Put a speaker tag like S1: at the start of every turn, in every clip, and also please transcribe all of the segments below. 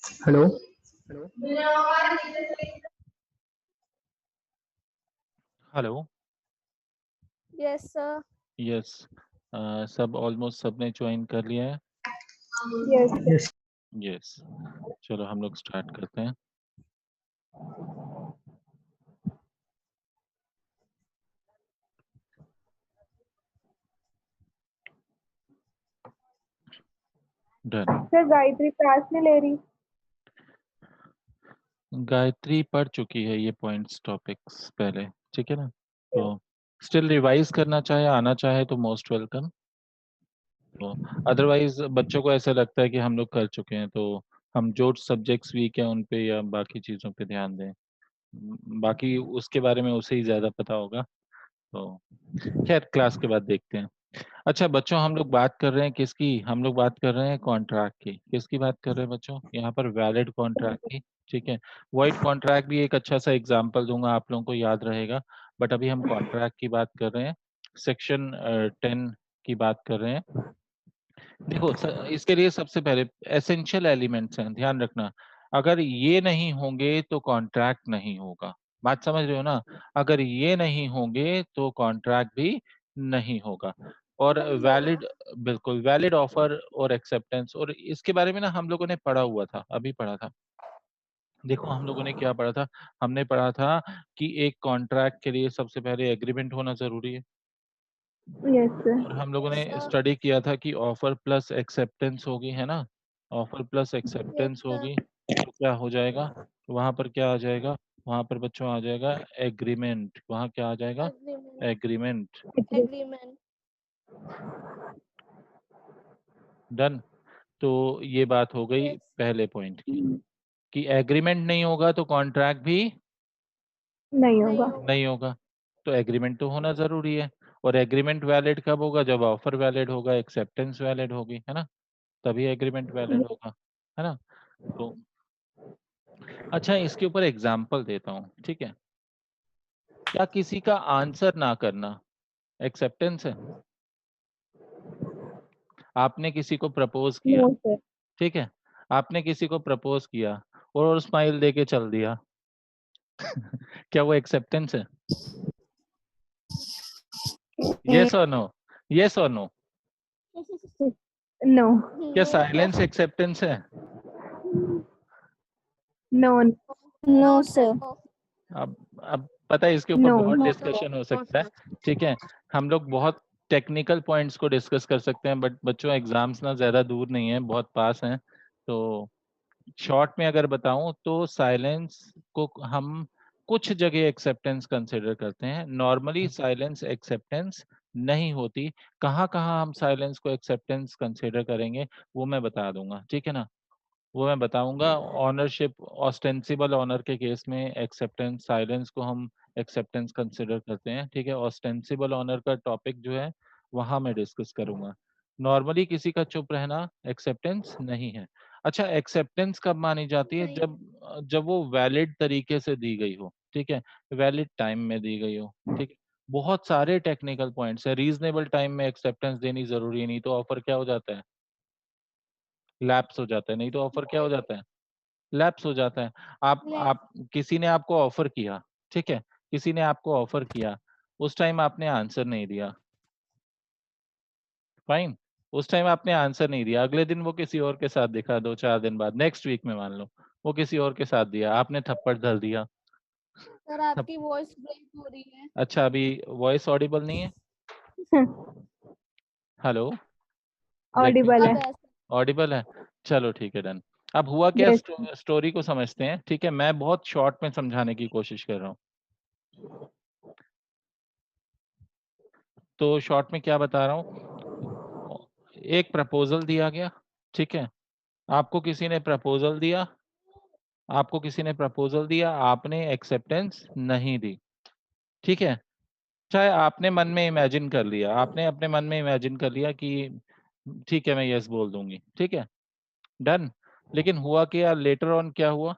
S1: Hello.
S2: Hello.
S3: Yes sir.
S2: Yes. सब almost सबने join कर लिया है।
S3: Yes
S1: yes.
S2: यस। चलो हम लोग स्टार्ट करते हैं। डन।
S3: सर गायत्री क्लास नहीं ले रही।
S2: गायत्री पढ़ चुकी है ये पॉइंट्स टॉपिक्स पहले, ठीक है ना। तो स्टिल रिवाइज करना चाहे, आना चाहे तो मोस्ट वेलकम। तो अदरवाइज बच्चों को ऐसा लगता है कि हम लोग कर चुके हैं, तो हम जो सब्जेक्ट्स वीक हैं उन पे या बाकी चीज़ों पे ध्यान दें। बाकी उसके बारे में उसे ही ज़्यादा पता होगा। तो खैर क्लास के बाद देखते हैं। अच्छा बच्चों, हम लोग बात कर रहे हैं किसकी? हम लोग बात कर रहे हैं कॉन्ट्रैक्ट की। किसकी बात कर रहे हैं बच्चों? यहाँ पर वैलिड कॉन्ट्रैक्ट की। ठीक है। वॉइड कॉन्ट्रैक्ट भी एक अच्छा सा एग्जांपल दूंगा, आप लोगों को याद रहेगा। बट अभी हम कॉन्ट्रैक्ट की बात कर रहे हैं, सेक्शन 10 की बात कर रहे हैं। देखो इसके लिए सबसे पहले एसेंशियल एलिमेंट्स हैं, ध्यान रखना। अगर ये नहीं होंगे तो कॉन्ट्रैक्ट नहीं होगा। बात समझ रहे हो ना? अगर ये नहीं होंगे तो कॉन्ट्रैक्ट भी नहीं होगा। और वैलिड, बिल्कुल वैलिड ऑफर और एक्सेप्टेंस, और इसके बारे में ना हम लोगों ने पढ़ा हुआ था, अभी पढ़ा था। देखो हम लोगों ने क्या पढ़ा था? हमने पढ़ा था कि एक कॉन्ट्रैक्ट के लिए सबसे पहले एग्रीमेंट होना जरूरी है।
S3: Yes sir.
S2: और हम लोगों ने स्टडी किया था कि ऑफर प्लस एक्सेप्टेंस होगी, है ना। ऑफर प्लस एक्सेप्टेंस होगी तो क्या हो जाएगा? वहां पर क्या आ जाएगा? वहां पर बच्चों आ जाएगा एग्रीमेंट। वहां क्या आ जाएगा? एग्रीमेंट।
S3: एग्रीमेंट।
S2: डन। तो ये बात हो गई पहले पॉइंट की, कि एग्रीमेंट नहीं होगा तो कॉन्ट्रैक्ट भी
S3: नहीं होगा।
S2: नहीं होगा। तो एग्रीमेंट तो होना जरूरी है। और एग्रीमेंट वैलिड कब होगा? जब ऑफर वैलिड होगा, एक्सेप्टेंस वैलिड होगी, है ना। तभी एग्रीमेंट वैलिड होगा, है ना। तो अच्छा, इसके ऊपर एग्जाम्पल देता हूँ, ठीक है। क्या किसी का आंसर ना करना एक्सेप्टेंस है? आपने किसी को प्रपोज किया,
S3: नो सर।
S2: ठीक है। आपने किसी को प्रपोज किया और स्माइल दे के चल दिया। क्या वो एक्सेप्टेंस है? यस और नो? यस और नो?
S3: नो।
S2: क्या साइलेंस एक्सेप्टेंस है?
S3: नो। No sir.
S2: अब पता है इसके ऊपर
S3: नो।
S2: बहुत डिस्कशन हो सकता है, ठीक है। हम लोग बहुत टेक्निकल पॉइंट्स को डिस्कस कर सकते हैं, बट बच्चों एग्जाम्स ना ज्यादा दूर नहीं है, बहुत पास हैं। तो शॉर्ट में अगर बताऊं तो साइलेंस को हम कुछ जगह एक्सेप्टेंस कंसिडर करते हैं, नॉर्मली साइलेंस एक्सेप्टेंस नहीं होती। कहाँ कहाँ हम साइलेंस को एक्सेप्टेंस कंसिडर करेंगे वो मैं बता दूंगा, ठीक है ना। वो मैं बताऊंगा। ऑनरशिप, ऑस्टेंसिबल ऑनर के केस में एक्सेप्टेंस, साइलेंस को हम एक्सेप्टेंस कंसिडर करते हैं, ठीक है। ऑस्टेंसिबल ऑनर का टॉपिक जो है वहां मैं डिस्कस करूंगा। नॉर्मली किसी का चुप रहना एक्सेप्टेंस नहीं है। अच्छा, एक्सेप्टेंस कब मानी जाती है? जब जब वो वैलिड तरीके से दी गई हो, ठीक है। वैलिड टाइम में दी गई हो, ठीक है। बहुत सारे टेक्निकल पॉइंट्स है। रीजनेबल टाइम में एक्सेप्टेंस देनी जरूरी है, नहीं तो ऑफर क्या हो जाता है? लैप्स हो जाता है। नहीं तो ऑफर क्या हो जाता है? लैप्स हो जाता है। आप किसी ने आपको ऑफर किया, ठीक है। किसी ने आपको ऑफर किया, उस टाइम आपने आंसर नहीं दिया, फाइन। उस टाइम आपने आंसर नहीं दिया, अगले दिन वो किसी और के साथ दिखा, 2-4 दिन बाद, नेक्स्ट वीक में मान लो वो किसी और के साथ दिया, आपने थप्पड़ धर दिया।
S4: सर आपकी वॉइस ब्रेक हो रही है।
S2: अच्छा, अभी वॉइस ऑडिबल नहीं है? हेलो।
S3: ऑडिबल है।
S2: ऑडिबल है। चलो ठीक है, डन। अब हुआ क्या,
S3: यस।
S2: स्टोरी को समझते हैं, ठीक है। मैं बहुत शॉर्ट में समझाने की कोशिश कर रहा हूँ। तो शॉर्ट में क्या बता रहा हूँ, एक प्रपोजल दिया गया, ठीक है। आपको किसी ने प्रपोजल दिया, आपको किसी ने प्रपोजल दिया, आपने एक्सेप्टेंस नहीं दी, ठीक है। चाहे आपने मन में इमेजिन कर लिया, आपने अपने मन में इमेजिन कर लिया कि ठीक है मैं यस बोल दूंगी, ठीक है, डन। लेकिन हुआ क्या लेटर ऑन? क्या हुआ?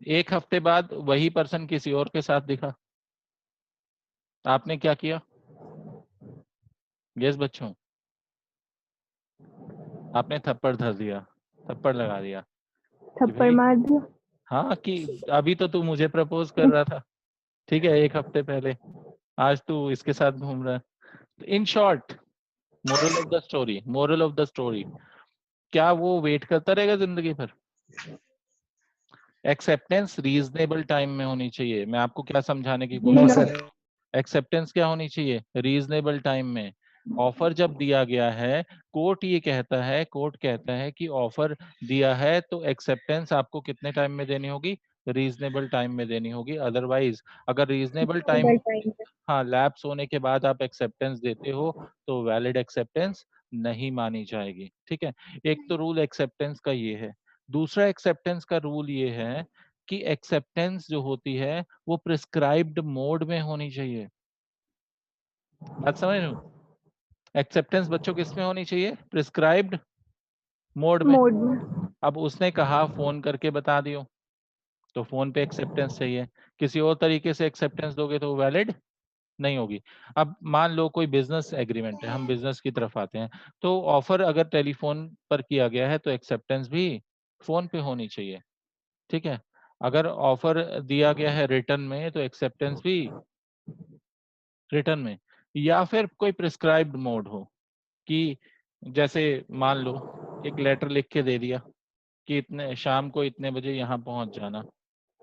S2: एक हफ्ते बाद वही पर्सन किसी और के साथ दिखा, आपने क्या किया? यस बच्चों, आपने थप्पड़ धर दिया। थप्पड़ लगा दिया कि
S3: थप्पड़
S2: भाई
S3: मार दिया।
S2: हाँ कि अभी तो तू मुझे प्रपोज कर रहा था, ठीक है, 1 हफ्ते पहले, आज तू इसके साथ घूम रहा है। In short, moral of the story, क्या वो वेट करता रहेगा जिंदगी भर? एक्सेप्टेंस रीजनेबल टाइम में होनी चाहिए। मैं आपको क्या समझाने की
S3: नो
S2: कोशिश
S3: सर।
S2: एक्सेप्टेंस क्या होनी चाहिए? रीजनेबल टाइम में। ऑफर जब दिया गया है, कोर्ट कहता है कि ऑफर दिया है तो एक्सेप्टेंस आपको कितने टाइम में देनी होगी? रीजनेबल टाइम में देनी होगी। अदरवाइज अगर रीजनेबल टाइम,
S3: टाइम।
S2: हाँ, लैप्स होने के बाद आप एक्सेप्टेंस देते हो तो वैलिड एक्सेप्टेंस नहीं मानी जाएगी। ठीक है, एक तो रूल एक्सेप्टेंस का ये है। दूसरा एक्सेप्टेंस का रूल ये है कि एक्सेप्टेंस जो होती है वो प्रिस्क्राइब्ड मोड में होनी चाहिए। बात समझ रहे हो? एक्सेप्टेंस बच्चों किस में होनी चाहिए? प्रिस्क्राइब्ड मोड में।
S3: मोड में।
S2: अब उसने कहा फोन करके बता दियो, तो फोन पे एक्सेप्टेंस चाहिए। किसी और तरीके से एक्सेप्टेंस दोगे तो वैलिड नहीं होगी। अब मान लो कोई बिजनेस एग्रीमेंट है, हम बिजनेस की तरफ आते हैं, तो ऑफर अगर टेलीफोन पर किया गया है तो एक्सेप्टेंस भी फोन पे होनी चाहिए। ठीक है, अगर ऑफर दिया गया है रिटर्न में तो एक्सेप्टेंस भी रिटर्न में। या फिर कोई प्रिस्क्राइब्ड मोड हो कि जैसे मान लो एक लेटर लिख के दे दिया कि इतने शाम को इतने बजे यहाँ पहुंच जाना।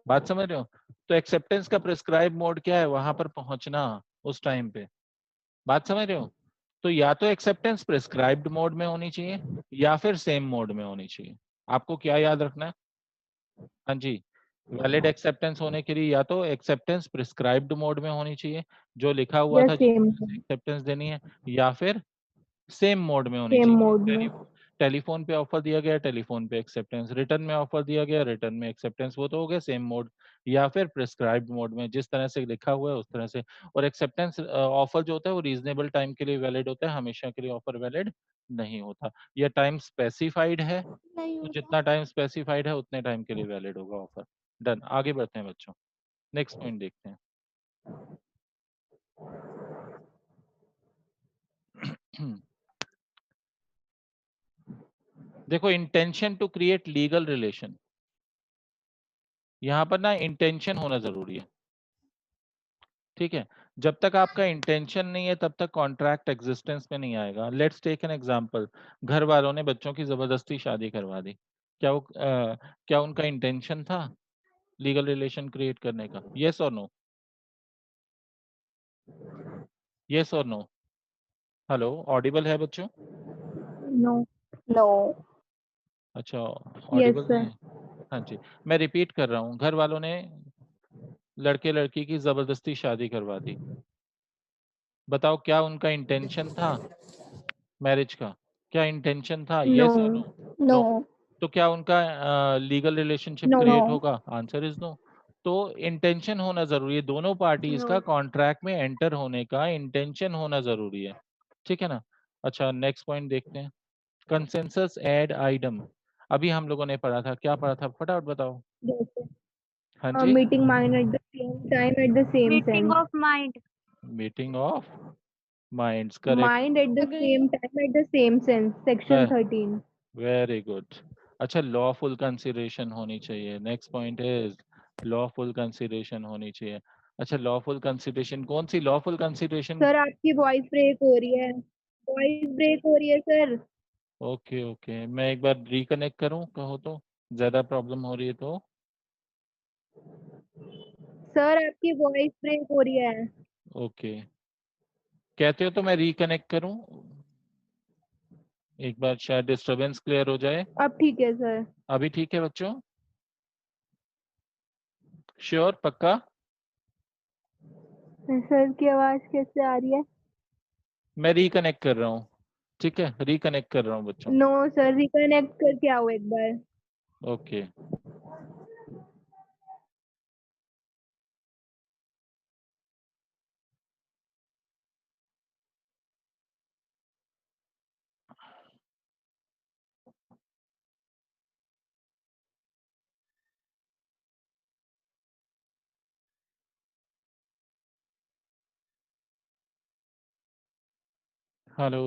S2: बात समझ रहे हो? तो एक्सेप्टेंस का प्रिस्क्राइब मोड क्या है? वहां पर पहुंचना उस टाइम पे। बात समझ रहे हो? तो या तो एक्सेप्टेंस प्रिस्क्राइब्ड मोड में होनी चाहिए या फिर सेम मोड में होनी चाहिए। आपको क्या याद रखना है? हाँ जी, वैलिड एक्सेप्टेंस होने के लिए या तो एक्सेप्टेंस प्रिस्क्राइब्ड मोड में होनी चाहिए, जो लिखा हुआ
S3: या
S2: था जिस
S3: सेम।
S2: तरह से एक्सेप्टेंस देनी है, या फिर सेम मोड में होनी
S3: सेम
S2: चाहिए।
S3: मोड में।
S2: टेलीफोन पे ऑफर दिया गया, टेलीफोन पे एक्सेप्टेंस, रिटर्न में ऑफर दिया गया, रिटर्न में एक्सेप्टेंस, वो तो हो गया सेम मोड। या फिर प्रिस्क्राइब्ड मोड में, जिस तरह से लिखा हुआ है उस तरह से। और एक्सेप्टेंस ऑफर जो होता है वो रीजनेबल टाइम के लिए वैलिड होता है, हमेशा के लिए ऑफर वैलिड नहीं होता। या टाइम स्पेसिफाइड है
S4: नहीं
S2: तो
S4: होता।
S2: जितना टाइम स्पेसिफाइड है उतने टाइम के लिए वैलिड होगा ऑफर। डन, आगे बढ़ते हैं बच्चों, नेक्स्ट पॉइंट देखते हैं। देखो, intention to create legal relation, यहाँ पर ना इंटेंशन होना जरूरी है। ठीक है, जब तक आपका इंटेंशन नहीं है तब तक कॉन्ट्रैक्ट एग्जिस्टेंस में नहीं आएगा। लेट्स टेक एन एग्जांपल, घर वालों ने बच्चों की जबरदस्ती शादी करवा दी। क्या उनका इंटेंशन था लीगल रिलेशन क्रिएट करने का? यस और नो? यस और नो? हेलो, ऑडिबल है बच्चों?
S3: नो।
S4: नो।
S2: अच्छा,
S3: यस
S2: ऑडिबल नहीं
S3: सर।
S2: है। हाँ जी, मैं रिपीट कर रहा हूँ, घर वालों ने लड़के लड़की की जबरदस्ती शादी करवा दी। बताओ, क्या उनका इंटेंशन था मैरिज का? क्या इंटेंशन था?
S3: नो।
S2: यस और नो?
S4: नो।
S2: नो। तो क्या उनका legal relationship
S3: no.
S4: No.
S2: Create होगा? Answer is no. तो इंटेंशन होना जरूरी है, दोनों पार्टीज
S4: नो।
S2: का कॉन्ट्रैक्ट में एंटर होने का इंटेंशन होना जरूरी है। ठीक है ना? अच्छा, नेक्स्ट पॉइंट देखते हैं, कंसेंसस एड आइटम। अभी हम लोगों ने पढ़ा था, क्या पढ़ा था, फटाफट बताओ। हाँ जी,
S3: meeting mind at the same time at the same
S1: meeting
S3: sense.
S1: Of mind.
S2: Meeting of minds, correct.
S3: Mind at the
S4: agree.
S3: Same time at the same sense, section 13।
S2: Very good. अच्छा, लॉफुल कंसिडरेशन होनी चाहिए। Next point is lawful consideration होनी चाहिए। अच्छा, lawful consideration कौन सी? Lawful consideration,
S3: sir आपकी voice break हो रही है। वॉइस ब्रेक हो रही है सर।
S2: ओके ओके, मैं एक बार रिकनेक्ट करूं कहो तो, ज्यादा प्रॉब्लम हो रही है तो?
S3: सर आपकी वॉइस ब्रेक हो रही है।
S2: ओके, कहते हो तो मैं रिकनेक्ट करूं एक बार, शायद डिस्टरबेंस क्लियर हो जाए।
S3: अब ठीक है सर।
S2: अभी ठीक है बच्चों? श्योर, पक्का?
S3: सर की आवाज कैसे आ रही है?
S2: मैं रिकनेक्ट कर रहा हूँ, ठीक है, रिकनेक्ट कर रहा हूँ बच्चों।
S3: नो सर, रिकनेक्ट करके आओ एक बार।
S2: Okay, hello.